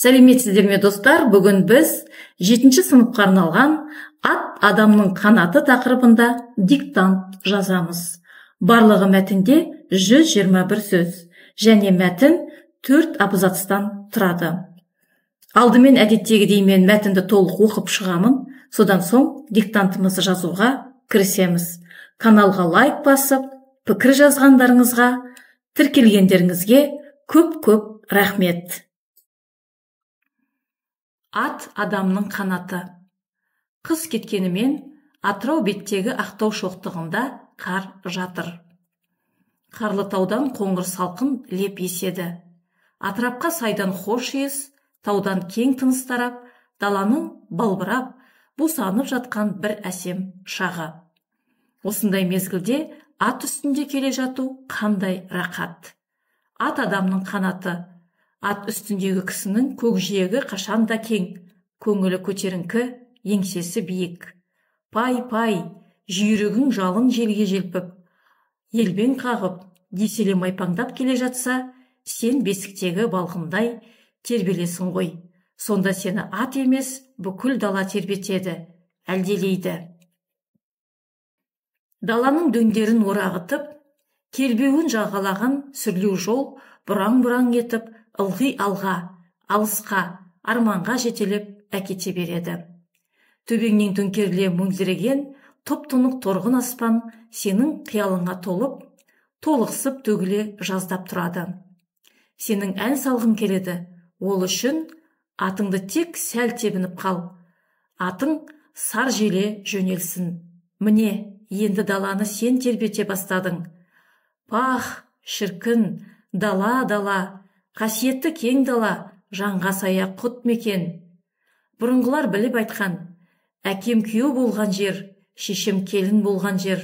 Сәлеметсіздер ме достар? Бүгін біз 7-ші сыныпқа арналған ат адамның қанаты тақырыбында диктант жазамыз. Барлығы мәтінде 121 сөз және мәтін 4 абзацтан тұрады. Алдымен әдеттегідей мен мәтінді толық оқып шығамын, содан соң диктантымызды жазуға кірісеміз. Каналға лайк басып, пікір жазғандарыңызға, тіркелгендеріңізге көп рахмет. Ат адамның қанаты. Қыс кеткенімен Атырау беттегі Ақтау шоқтығында қар жатыр. Қарлы таудан қоңыр салқын леп еседі. Атырапқа сайдан хош иіс, таудан кең тыныс тарап, даланың балбырап, бусанып жатқан бір әсем шағы. Осындай мезгілде ат үстінде келе жату қандай рақат. Ат адамның қанаты. Ат үстіндегі кісінің көкжиегі қашанда кең, көңілі көтеріңкі, еңсесі биік. Пай, жүйрігің жалын желге желпіп, елбен қағып, деселе майпаңдап келе жатса, сен бесіктегі балғындай тербелесің ғой. Сонда сені ат емес, бүкіл дала тербетеді, әлделейді. Даланың дөңдерін орағытып, келбеуін жағалаған сүрлеу жол бұраң-бұраң етіп, ылғи алға, алысқа, арманға жетелеп әкете береді. Төбеңнен төңкеріле мөлдіреген тұп-тұнық торғын аспан сенің қиялыңа толып, толықсып төгіле жаздап тұрады. Сенің ән салғың келеді, ол үшін атыңды тек сәл тебініп қал. Атың сар желе жөнелсін. Міне, енді даланы сен тербете бастадың. Пах, шіркін, дала, қасиетті кең дала, жанға сая құт мекен. Бұрынғылар біліп айтқан, әкем күйеу болған жер, шешем келін болған жер,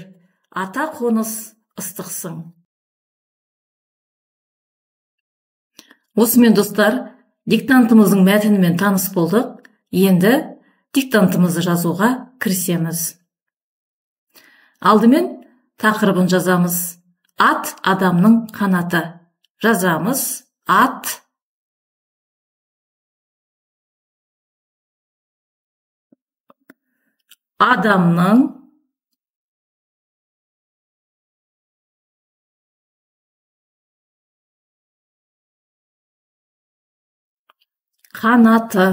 ата қоныс ыстықсың. Осымен достар, диктантымыздың мәтінімен таныс болдық. Енді диктантымызды жазуға кірісеміз. Алдымен тақырыбын жазамыз. Ат адамның қанаты. Жазамыз. Ат адамның қанаты.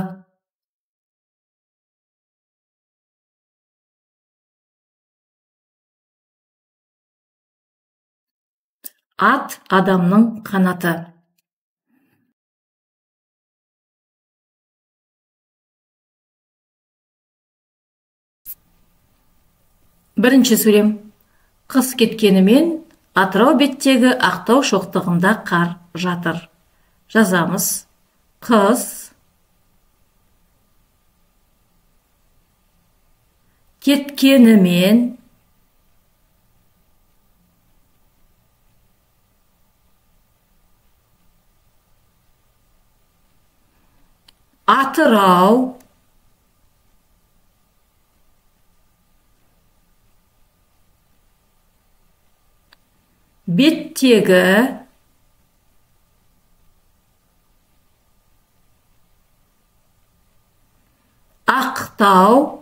Ат адамның қанаты. Бірінші сөйлем. Қыс кеткенімен Атырау беттегі Ақтау шоқтығында қар жатыр. Жазамыз. Қыс кеткенімен Атырау беттегі Ақтау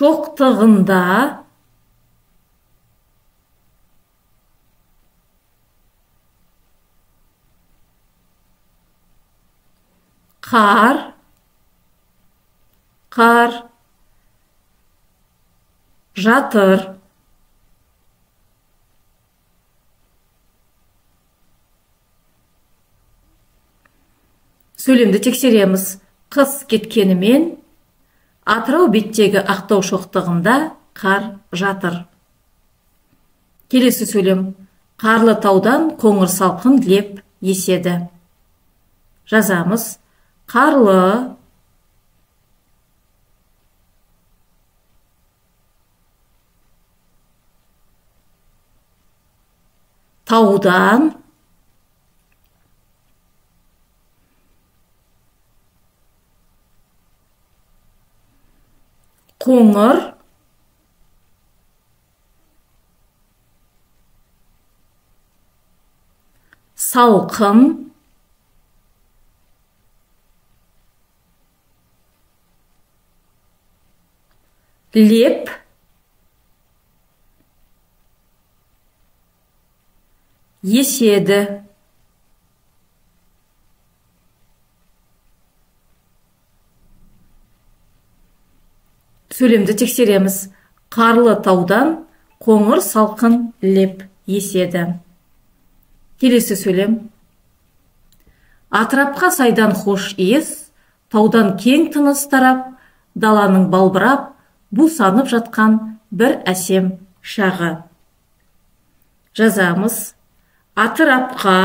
шоқтығында қар жатыр. Сөйлемді тексереміз. Қыс кеткенімен Атырау беттегі Ақтау шоқтығында қар жатыр. Келесі сөйлем. Қарлы таудан қоңыр салқын леп еседі. Жазамыз. Қарлы таудан қоңыр салқын, леп, еседі. Сөйлемді тексереміз. Қарлы таудан қоңыр салқын леп еседі. Келесі сөйлем. Атырапқа сайдан хош иіс, таудан кең тыныс тарап, даланың балбырап, бусанып жатқан бір әсем шағы. Жазамыз. Атырапқа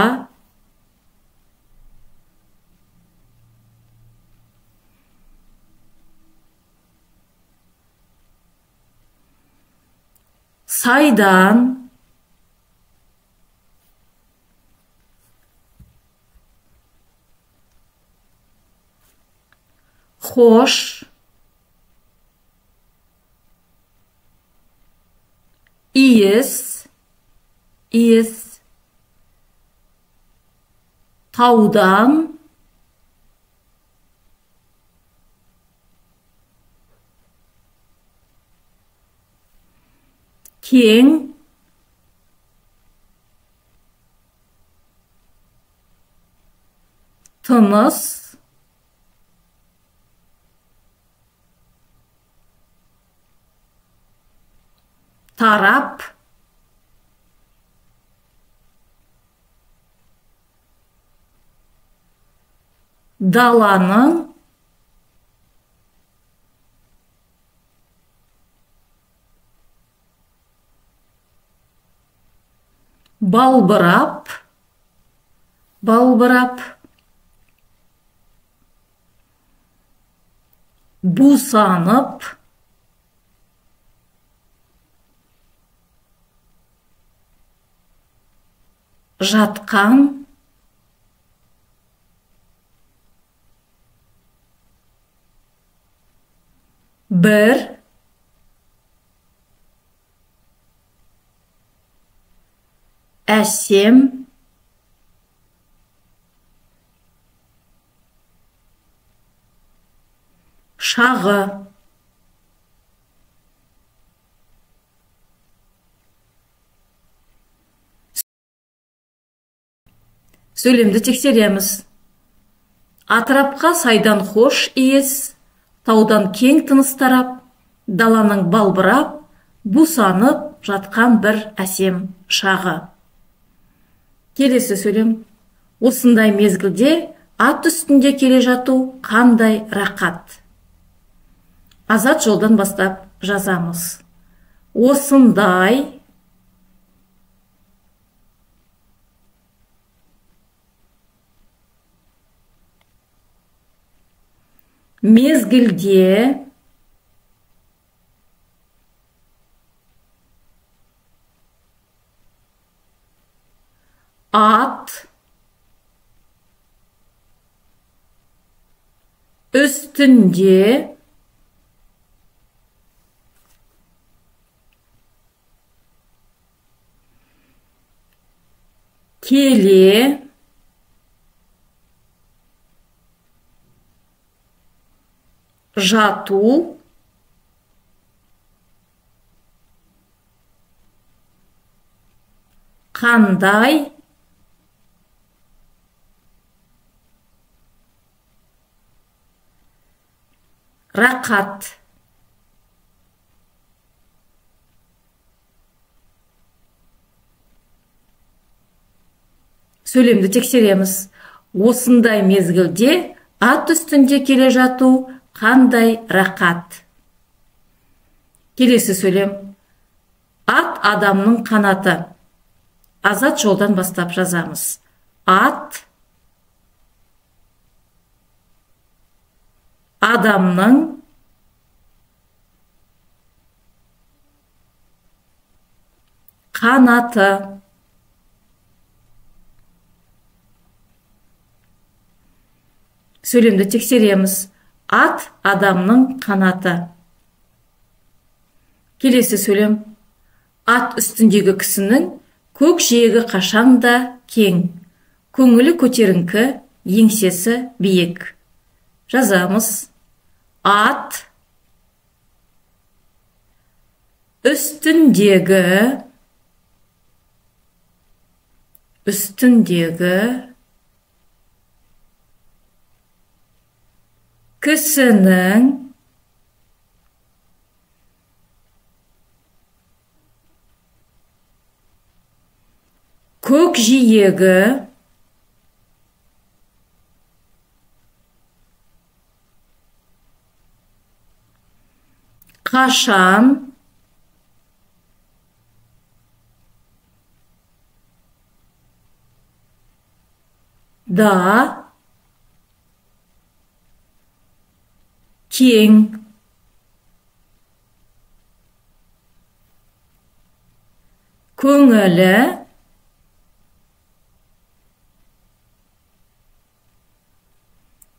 сайдан хош иіс таудан кең тыныс тарап даланың балбырап бусанып жатқан бір әсем шағы. Сөйлемді тексереміз. Атырапқа сайдан хош иіс, таудан кең тыныс тарап, даланың балбырап, бусанып жатқан бір әсем шағы. Келесі сөйлем. Осындай мезгілде ат үстінде келе жату қандай рақат. Азат жолдан бастап жазамыз. Осындай мезгілде ат üstünde kele жату қандай рақат. Сөйлемді тексереміз. Осындай мезгілде ат үстінде келе жату қандай рақат. Келесі сөйлем. Ат адамның қанаты. Азат жолдан бастап жазамыз. Ат адамның қанаты. Сөйлемді тексереміз. Ат адамның қанаты. Келесі сөйлем. Ат үстіндегі кісінің көк жиегі қашанда кең. көңілі көтеріңкі, еңсесі биік. Жазамыз. Ат үстіндегі кісінің көкжиегі қашан да кең. Көңілі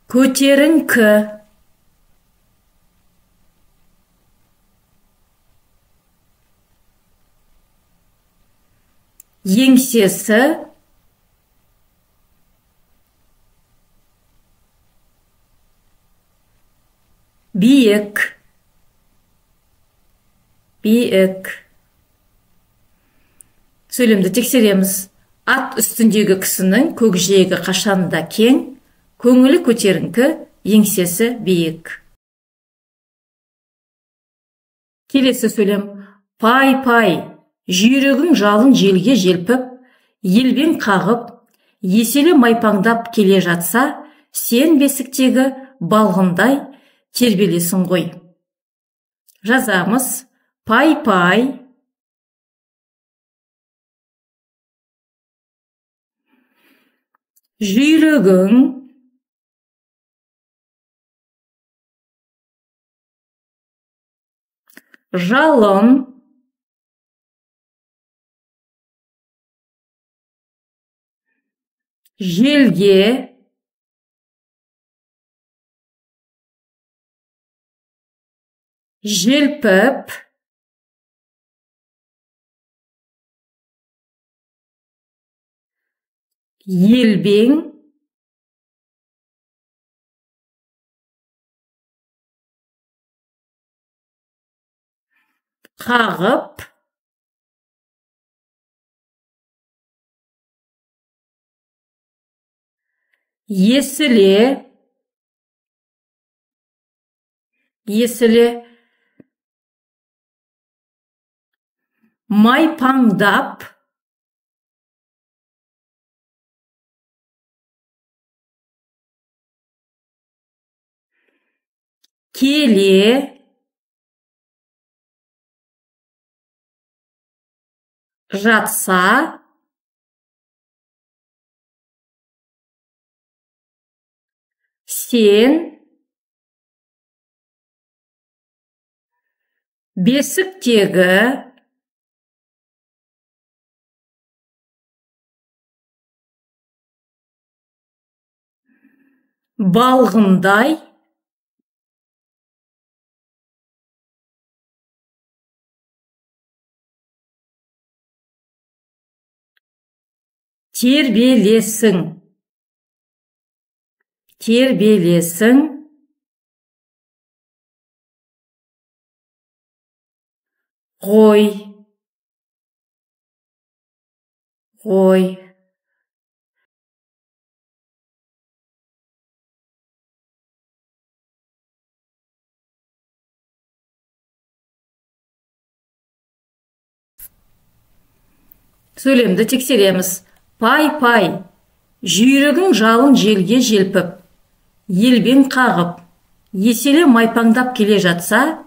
көтеріңкі. Еңсесі биік. Сөйлемді тексереміз. Ат үстіндегі кісінің көкжиегі қашанда кең, көңілі көтеріңкі, еңсесі биік. Келесі сөйлем. Пай-пай, жүйрігің жалын желге желпіп, елбен қағып, еселі майпаңдап келе жатса, сен бесіктегі балғындай тербелесің ғой. Жазамыз. Пай-пай, жүйрігің жалын желге желпіп елбең қағып есіле майпаңдап келе жатса, сен бесіктегі балғындай тербелесің. Ғой. Сөйлемді тексереміз. Пай-пай, жүйрігің жалын желге желпіп, елбен қағып, еселі майпаңдап келе жатса,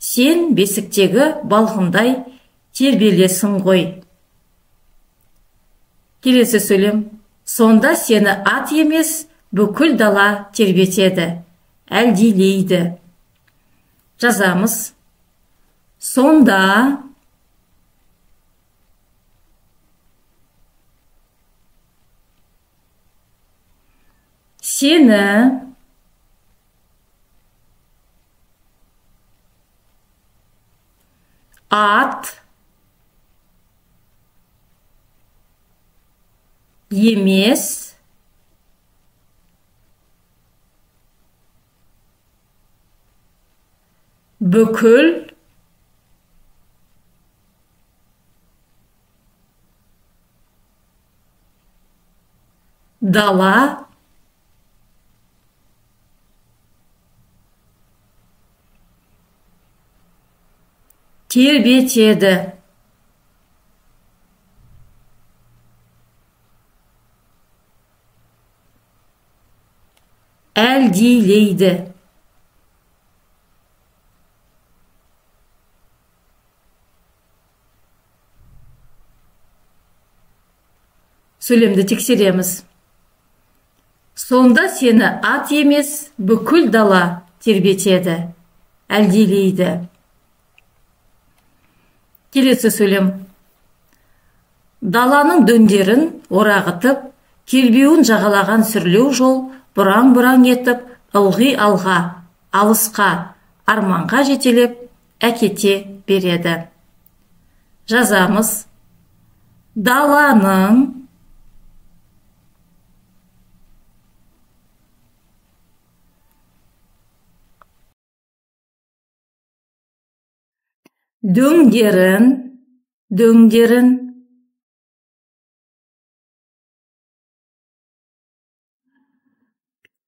сен бесіктегі балғындай тербелесің ғой. Келесі сөйлем. Сонда сені ат емес, бүкіл дала тербетеді, әлдилейді. Жазамыз. Сонда сені ат Емес. Бүкіл. Дала. Тербетеді. Әлдилейді. Сөйлемді тексереміз. Сонда сені ат емес, бүкіл дала тербетеді, әлдилейді. Келесі сөйлем. Даланың дөңдерін орағытып, келбеуін жағалаған сүрлеу жол бұраң-бұраң етіп, ылғи алға, алысқа, арманға жетелеп, әкете береді. Жазамыз. Даланың дөңдерін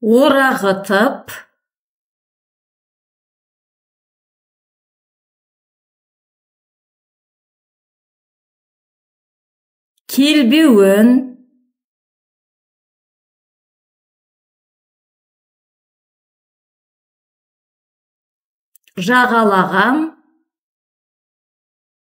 орағытып, келбеуін жағалаған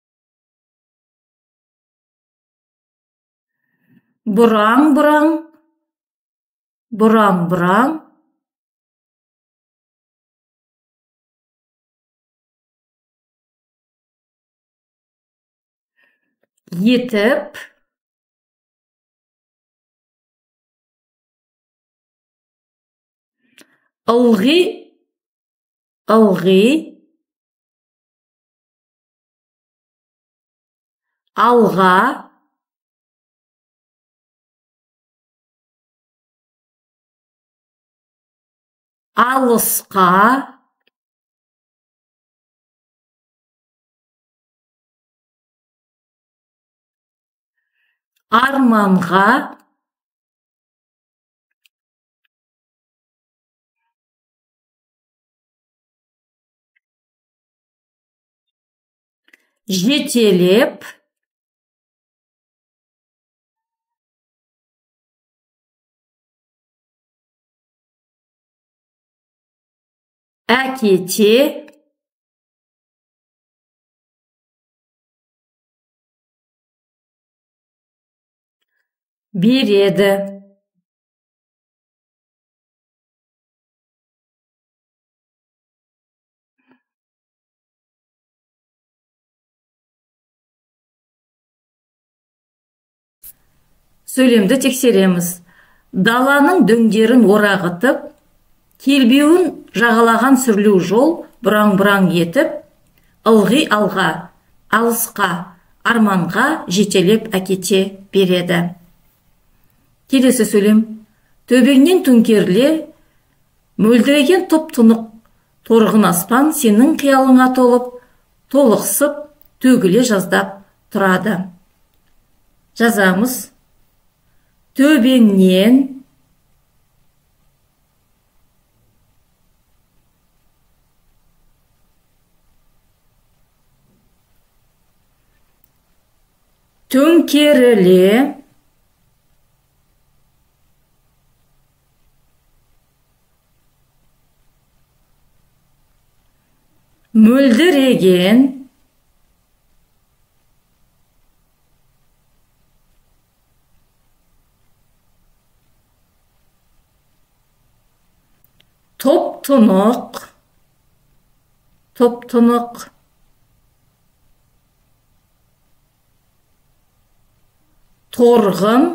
сүрлеу жол бұраң-бұраң етіп ылғи алға алысқа арманға жетелеп әкете береді. Сөйлемді тексереміз. Даланың дөңдерін орағытып, келбеуін жағалаған сүрлеу жол бұраң-бұраң етіп, ылғи алға, алысқа, арманға жетелеп әкете береді. Келесі сөйлем. Төбеңнен төңкеріле, мөлдіреген тұп-тұнық торғын аспан сенің қиялыңа толып, толықсып, төгіле жаздап тұрады. Жазамыз. Төбеңнен төңкеріле мөлдіреген топ-тұнық торғын,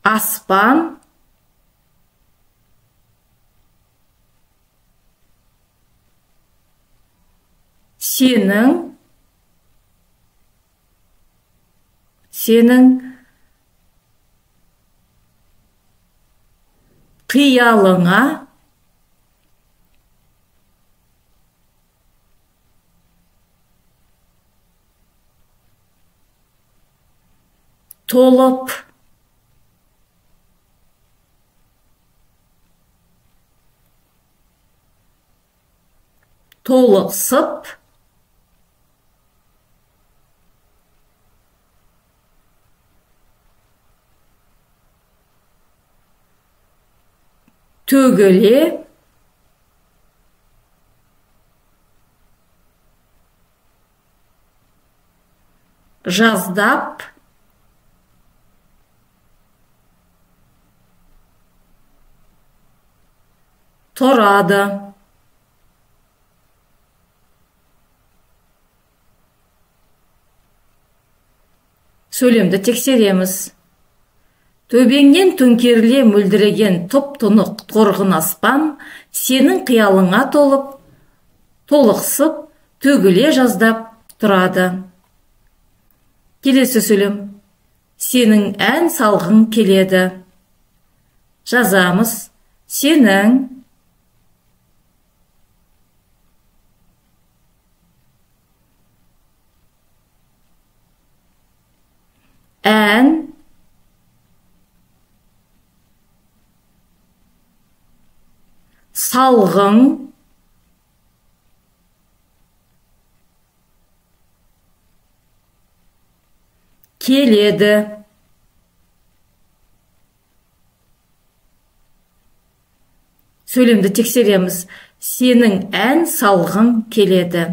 аспан, сенің, қиялыңа, толып, толықсып, төгіле, жаздап, тұрады. Сөйлемді тексереміз. Төбеңнен төңкеріле мөлдіреген тұп-тұнық торғын аспан, сенің қиялыңа толып, толықсып, төгіле жаздап тұрады. Келесі сөйлем. Сенің ән салғың келеді. Жазамыз. Сенің ән салғың келеді. Сөйлемді тексереміз. Сенің ән салғың келеді.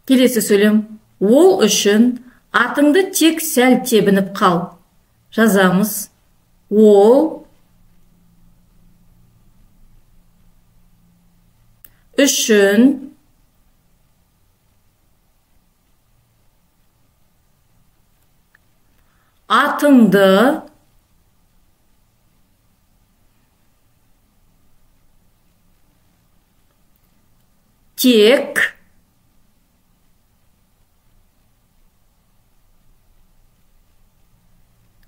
Келесі сөйлем. Ол үшін атыңды тек сәл тебініп қал. Жазамыз. Ол үшін атыңды тек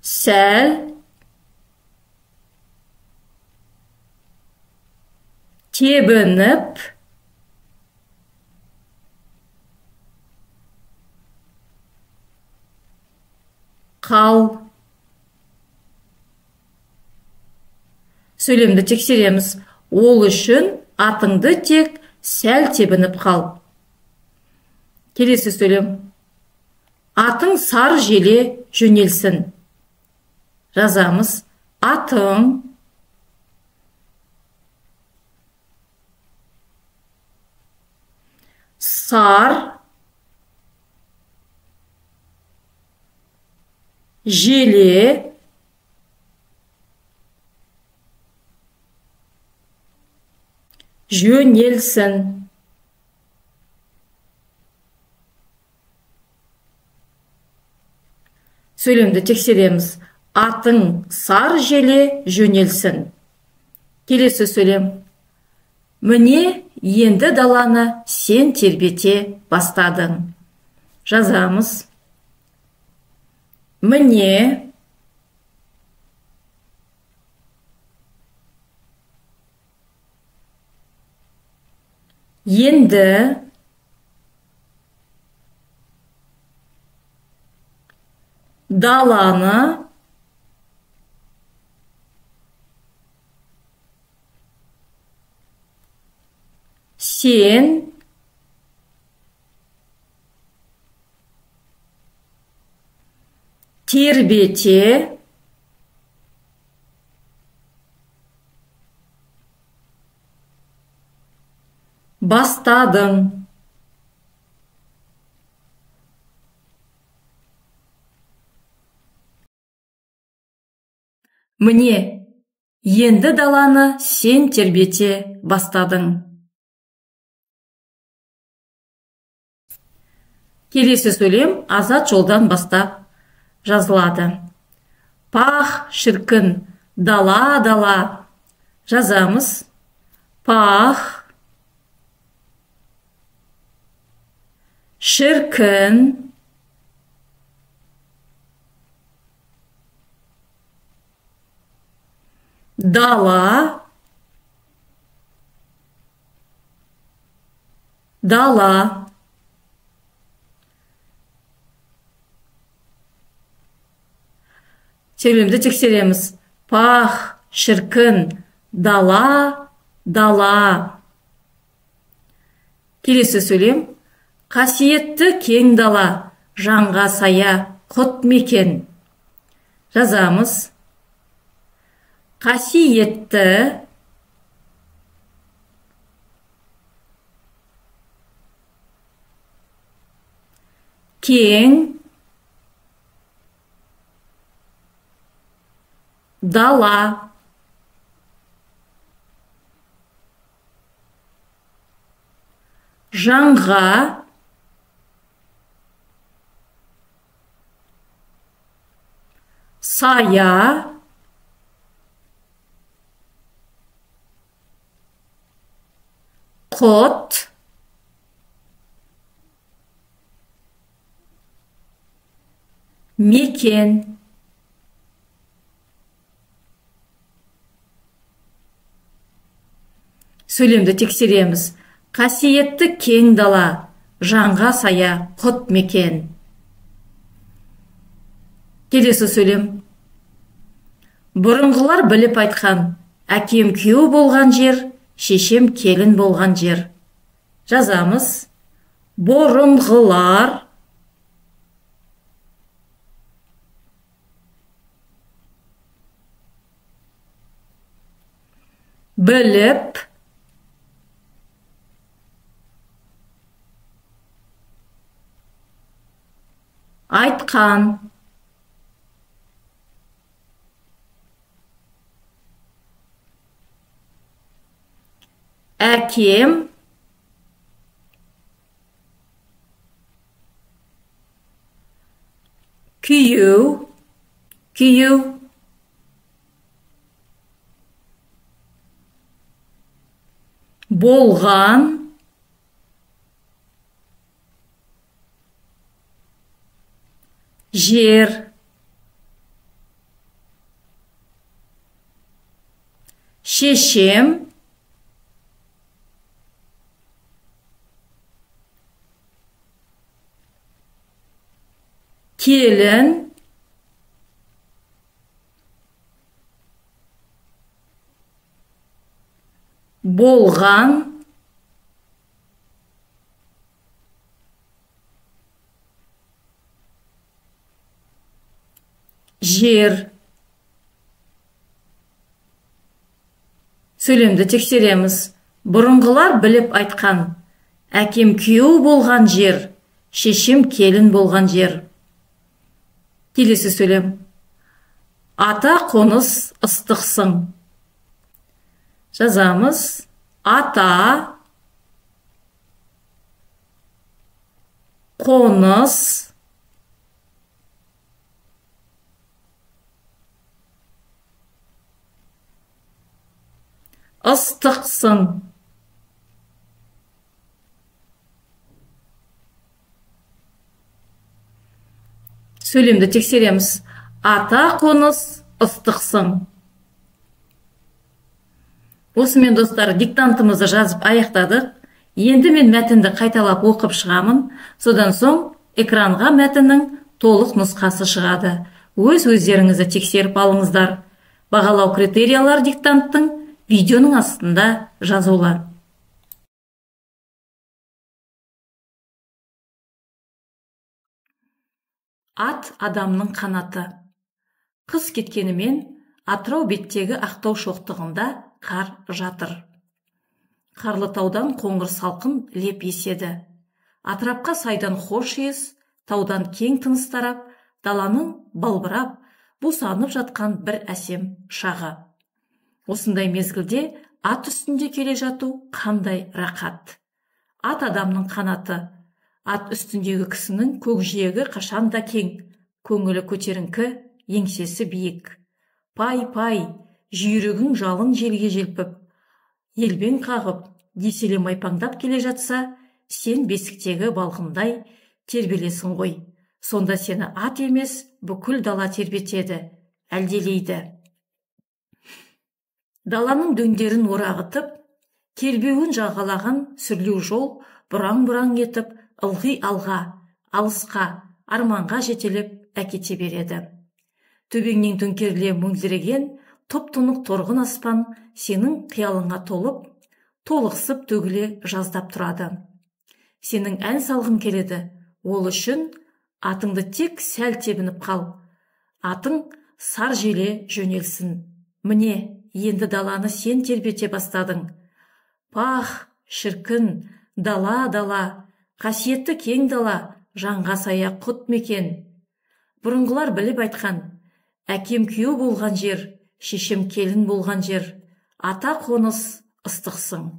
сәл тебініп қал. Сөйлемді тексереміз. Ол үшін атыңды тек сәл тебініп қал. Келесі сөйлем. Атың сар желе жөнелсін. Жазамыз. Атың сар желе жөнелсін. Сөйлемді тексереміз. Атың сар желе жөнелсін. Келесі сөйлем. Міне, енді даланы сен тербете бастадың. Жазамыз. Міне, енді даланы сен тербете бастадың. Міне, енді даланы сен тербете бастадың. Келесі сөйлем азат жолдан бастап жазылады. Пах, шіркін, дала, дала. Жазамыз. Пах, шіркін, дала, дала. Сөйлемді тексереміз. Пах, шіркін, дала, дала. Келесі сөйлем. Қасиетті кең дала, жанға сая, құт мекен. Жазамыз. Қасиетті кең дала, жанға сая, құт мекен. Сөйлемді тексереміз. Қасиетті кең дала, жанға сая, құт мекен. Келесі сөйлем. Бұрынғылар біліп айтқан, әкем күйеу болған жер, шешем келін болған жер. Жазамыз. Бұрынғылар біліп айтқан, әкем күйеу, күйеу, болған, жер, шешем келін болған жер. Сөйлемді тексереміз. Бұрынғылар біліп айтқан, әкем күйеу болған жер, шешем келін болған жер. Келесі сөйлем. Ата қоныс ыстықсың. Жазамыз. Ата қоныс ыстықсың. Сөйлемді тексереміз. Ата қоныс ыстықсың. Осымен достар, диктантымызды жазып аяқтадық. Енді мен мәтінді қайталап оқып шығамын. Содан соң экранға мәтіннің толық нұсқасы шығады. Өздеріңізді тексеріп алыңыздар. Бағалау критериялар диктанттың видеоның астында жазулы. Ат адамның қанаты. Қыс кеткенімен Атырау беттегі Ақтау шоқтығында қар жатыр. Қарлытаудан қоңыр салқын леп еседі. Атырапқа сайдан хош ес, таудан кең тыныс тарап, даланың балбырап, бусанып жатқан бір әсем шағы. Осындай мезгілде ат үстінде келе жату қандай рақат. Ат адамның қанаты. Ат үстіндегі кісінің көкжиегі қашанда кең, көңілі көтеріңкі, еңсесі биік. Пай, жүйрігің жалын желге желпіп, елбен қағып, деселе майпаңдап келе жатса, сен бесіктегі балғындай тербелесің ғой. Сонда сені ат емес, бүкіл дала тербетеді, әлделейді. Даланың дөңдерін орағытып, кербеуін жағалаған сүрлеу жол бұраң-бұраң етіп, ылғи алға, алысқа, арманға жетелеп әкете береді. Төбеңнен төңкеріле мөлдіреген тұп-тұнық торғын аспан сенің қиялыңа толып, толықсып төгіле жаздап тұрады. Сенің ән салғың келеді, ол үшін атыңды тек сәл тебініп қал. Атың сар желе жөнелсін. Міне, енді даланы сен тербете бастадың. Пах, шіркін, дала, қасиетті кең дала, жанға сая құт мекен. Бұрынғылар біліп айтқан, әкем күйеу болған жер, шешем келін болған жер, ата қоныс ыстықсың.